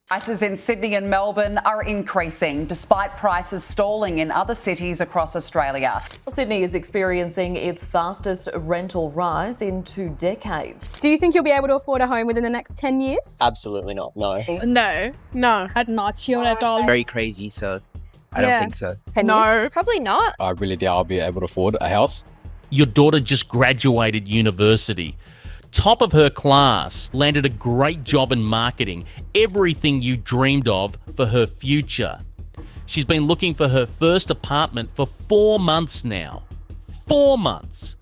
Prices in Sydney and Melbourne are increasing, despite prices stalling in other cities across Australia. Sydney is experiencing its fastest rental rise in 2 decades. Do you think you'll be able to afford a home within the next 10 years? Absolutely not, no. No. I'm not sure at all. Very crazy, so I don't think so. No. Probably not. I really doubt I'll be able to afford a house. Your daughter just graduated university. Top of her class, landed a great job in marketing, everything you dreamed of for her future. She's been looking for her first apartment for 4 months now. 4 months.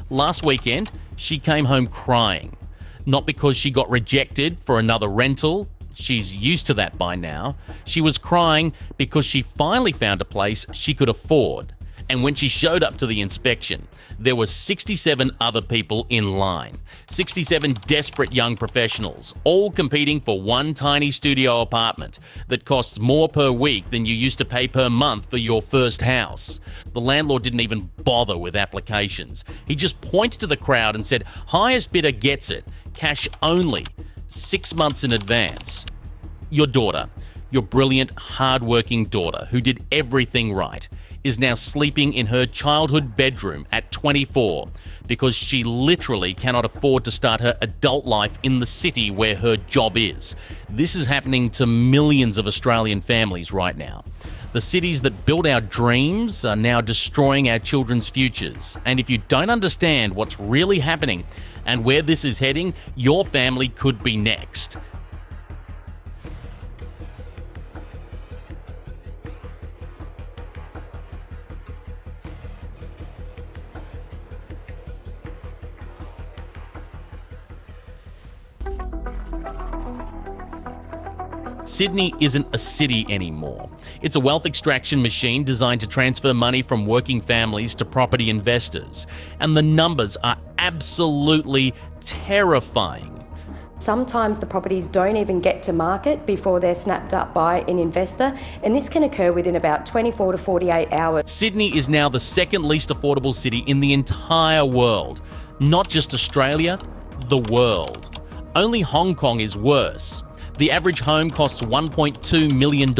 Last weekend, she came home crying. Not because she got rejected for another rental. She's used to that by now. She was crying because she finally found a place she could afford. And when she showed up to the inspection, there were 67 other people in line. 67 desperate young professionals, all competing for one tiny studio apartment that costs more per week than you used to pay per month for your first house. The landlord didn't even bother with applications. He just pointed to the crowd and said, "Highest bidder gets it, cash only, 6 months in advance." Your daughter, your brilliant, hard-working daughter who did everything right, is now sleeping in her childhood bedroom at 24 because she literally cannot afford to start her adult life in the city where her job is. This is happening to millions of Australian families right now. The cities that build our dreams are now destroying our children's futures. And if you don't understand what's really happening and where this is heading, your family could be next. Sydney isn't a city anymore. It's a wealth extraction machine designed to transfer money from working families to property investors. And the numbers are absolutely terrifying. Sometimes the properties don't even get to market before they're snapped up by an investor, and this can occur within about 24 to 48 hours. Sydney is now the second least affordable city in the entire world. Not just Australia, the world. Only Hong Kong is worse. The average home costs $1.2 million.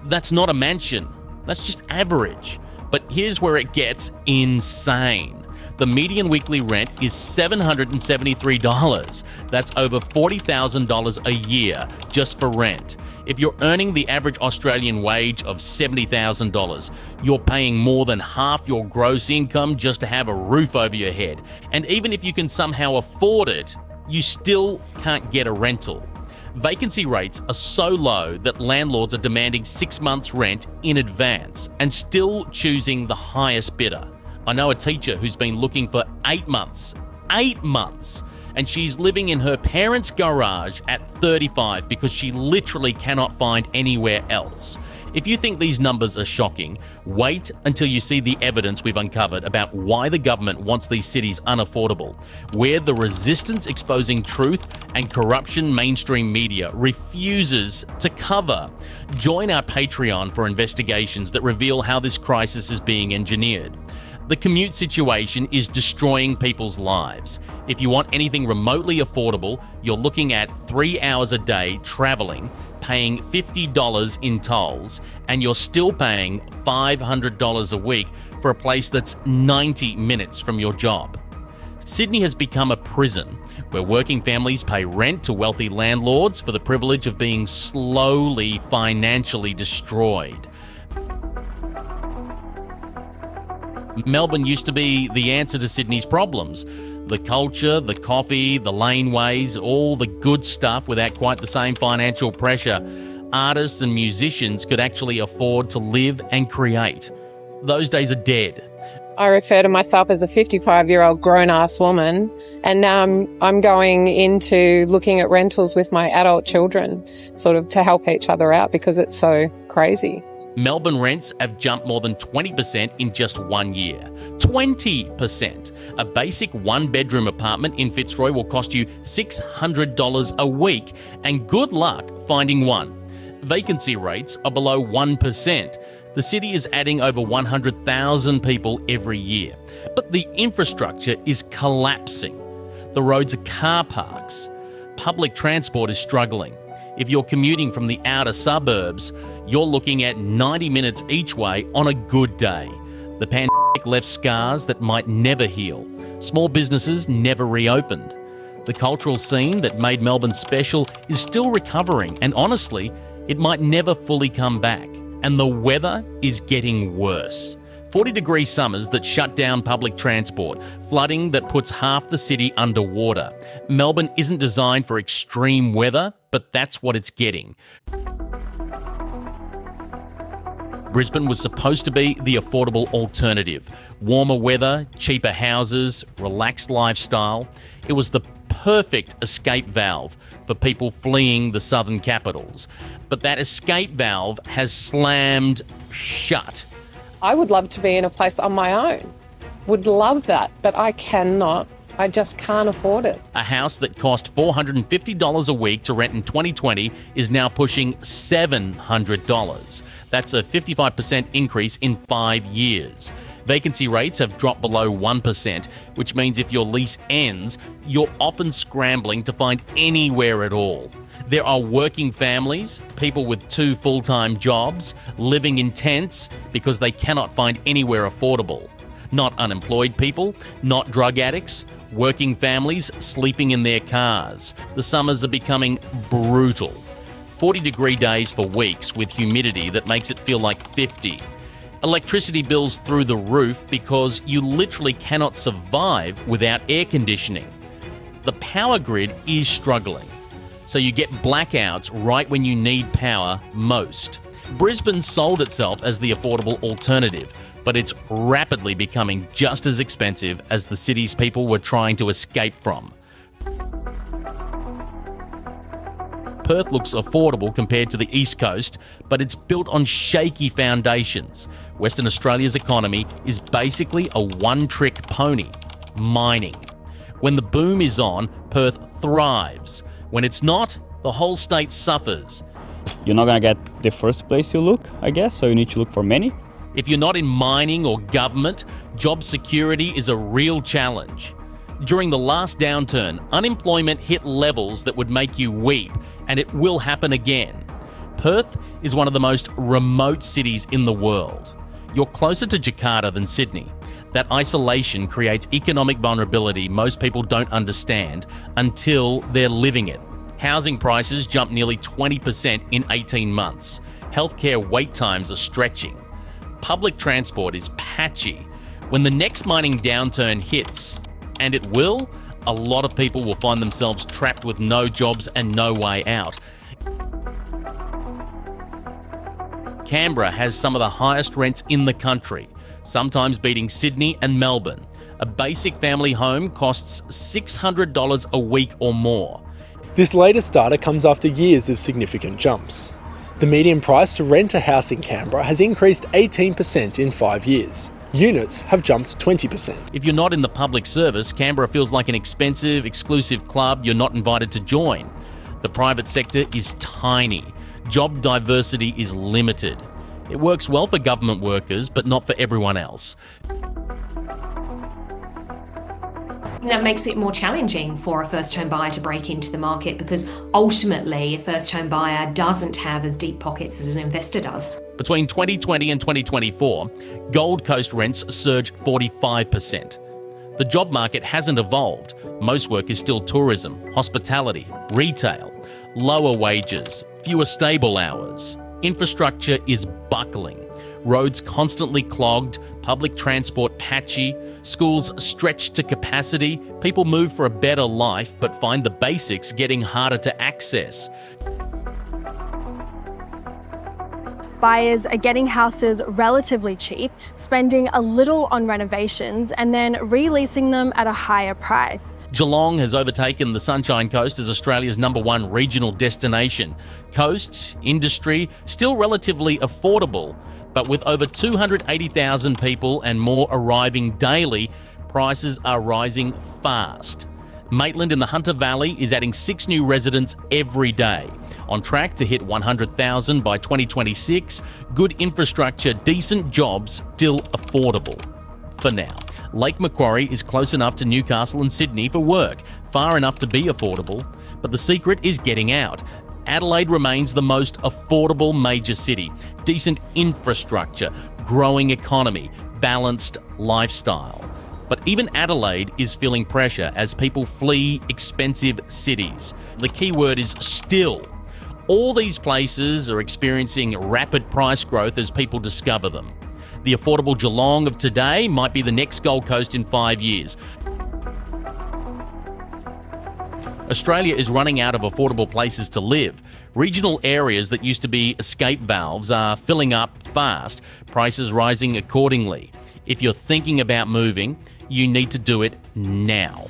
That's not a mansion. That's just average. But here's where it gets insane. The median weekly rent is $773. That's over $40,000 a year just for rent. If you're earning the average Australian wage of $70,000, you're paying more than half your gross income just to have a roof over your head. And even if you can somehow afford it, you still can't get a rental. Vacancy rates are so low that landlords are demanding 6 months' rent in advance and still choosing the highest bidder. I know a teacher who's been looking for 8 months, and she's living in her parents' garage at 35 because she literally cannot find anywhere else. If you think these numbers are shocking, wait until you see the evidence we've uncovered about why the government wants these cities unaffordable, where the resistance exposing truth and corruption mainstream media refuses to cover. Join our Patreon for investigations that reveal how this crisis is being engineered. The commute situation is destroying people's lives. If you want anything remotely affordable, you're looking at 3 hours a day travelling, paying $50 in tolls, and you're still paying $500 a week for a place that's 90 minutes from your job. Sydney has become a prison where working families pay rent to wealthy landlords for the privilege of being slowly financially destroyed. Melbourne used to be the answer to Sydney's problems. The culture, the coffee, the laneways, all the good stuff without quite the same financial pressure. Artists and musicians could actually afford to live and create. Those days are dead. I refer to myself as a 55-year-old grown-ass woman, and now I'm going into looking at rentals with my adult children, sort of to help each other out because it's so crazy. Melbourne rents have jumped more than 20% in just 1 year. 20%! A basic one-bedroom apartment in Fitzroy will cost you $600 a week, and good luck finding one. Vacancy rates are below 1%. The city is adding over 100,000 people every year. But the infrastructure is collapsing. The roads are car parks. Public transport is struggling. If you're commuting from the outer suburbs, you're looking at 90 minutes each way on a good day. The pandemic left scars that might never heal. Small businesses never reopened. The cultural scene that made Melbourne special is still recovering, and honestly, it might never fully come back. And the weather is getting worse. 40-degree summers that shut down public transport, flooding that puts half the city underwater. Melbourne isn't designed for extreme weather, but that's what it's getting. Brisbane was supposed to be the affordable alternative. Warmer weather, cheaper houses, relaxed lifestyle. It was the perfect escape valve for people fleeing the southern capitals. But that escape valve has slammed shut. I would love to be in a place on my own. Would love that, but I cannot. I just can't afford it. A house that cost $450 a week to rent in 2020 is now pushing $700. That's a 55% increase in 5 years. Vacancy rates have dropped below 1%, which means if your lease ends, you're often scrambling to find anywhere at all. There are working families, people with 2 full-time jobs, living in tents because they cannot find anywhere affordable. Not unemployed people, not drug addicts, working families sleeping in their cars. The summers are becoming brutal. 40-degree days for weeks with humidity that makes it feel like 50. Electricity bills through the roof because you literally cannot survive without air conditioning. The power grid is struggling, so you get blackouts right when you need power most. Brisbane sold itself as the affordable alternative, but it's rapidly becoming just as expensive as the cities people were trying to escape from. Perth looks affordable compared to the East Coast, but it's built on shaky foundations. Western Australia's economy is basically a one-trick pony: mining. When the boom is on, Perth thrives. When it's not, the whole state suffers. You're not going to get the first place you look, I guess, so you need to look for many. If you're not in mining or government, job security is a real challenge. During the last downturn, unemployment hit levels that would make you weep, and it will happen again. Perth is one of the most remote cities in the world. You're closer to Jakarta than Sydney. That isolation creates economic vulnerability most people don't understand until they're living it. Housing prices jumped nearly 20% in 18 months. Healthcare wait times are stretching. Public transport is patchy. When the next mining downturn hits, and it will, a lot of people will find themselves trapped with no jobs and no way out. Canberra has some of the highest rents in the country, sometimes beating Sydney and Melbourne. A basic family home costs $600 a week or more. This latest data comes after years of significant jumps. The median price to rent a house in Canberra has increased 18% in 5 years. Units have jumped 20%. If you're not in the public service, Canberra feels like an expensive, exclusive club you're not invited to join. The private sector is tiny. Job diversity is limited. It works well for government workers, but not for everyone else. That makes it more challenging for a first home buyer to break into the market, because ultimately a first home buyer doesn't have as deep pockets as an investor does. Between 2020 and 2024, Gold Coast rents surged 45%. The job market hasn't evolved. Most work is still tourism, hospitality, retail, lower wages, fewer stable hours. Infrastructure is buckling. Roads constantly clogged, public transport patchy, schools stretched to capacity. People move for a better life but find the basics getting harder to access. Buyers are getting houses relatively cheap, spending a little on renovations and then releasing them at a higher price. Geelong has overtaken the Sunshine Coast as Australia's #1 regional destination. Coast, industry, still relatively affordable, but with over 280,000 people and more arriving daily, prices are rising fast. Maitland in the Hunter Valley is adding 6 new residents every day. On track to hit 100,000 by 2026, good infrastructure, decent jobs, still affordable. For now. Lake Macquarie is close enough to Newcastle and Sydney for work, far enough to be affordable, but the secret is getting out. Adelaide remains the most affordable major city. Decent infrastructure, growing economy, balanced lifestyle. But even Adelaide is feeling pressure as people flee expensive cities. The key word is still. All these places are experiencing rapid price growth as people discover them. The affordable Geelong of today might be the next Gold Coast in 5 years. Australia is running out of affordable places to live. Regional areas that used to be escape valves are filling up fast, prices rising accordingly. If you're thinking about moving, you need to do it now.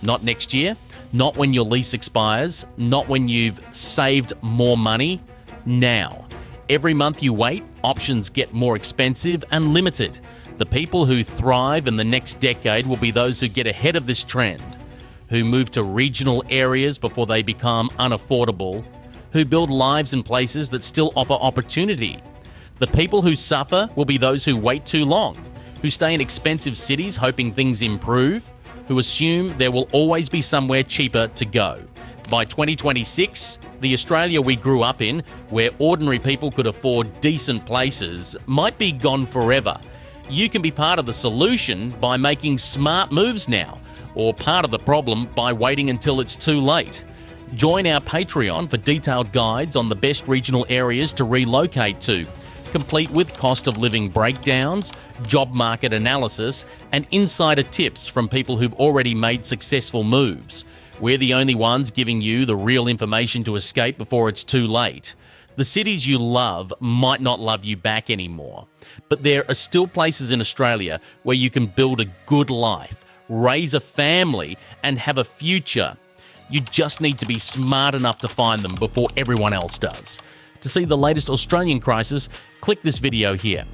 Not next year, not when your lease expires, not when you've saved more money. Now. Every month you wait, options get more expensive and limited. The people who thrive in the next decade will be those who get ahead of this trend, who move to regional areas before they become unaffordable, who build lives in places that still offer opportunity. The people who suffer will be those who wait too long, who stay in expensive cities hoping things improve, who assume there will always be somewhere cheaper to go. By 2026, the Australia we grew up in, where ordinary people could afford decent places, might be gone forever. You can be part of the solution by making smart moves now, or part of the problem by waiting until it's too late. Join our Patreon for detailed guides on the best regional areas to relocate to, complete with cost of living breakdowns, job market analysis, and insider tips from people who've already made successful moves. We're the only ones giving you the real information to escape before it's too late. The cities you love might not love you back anymore, but there are still places in Australia where you can build a good life, raise a family, and have a future. You just need to be smart enough to find them before everyone else does. To see the latest Australian crisis, click this video here.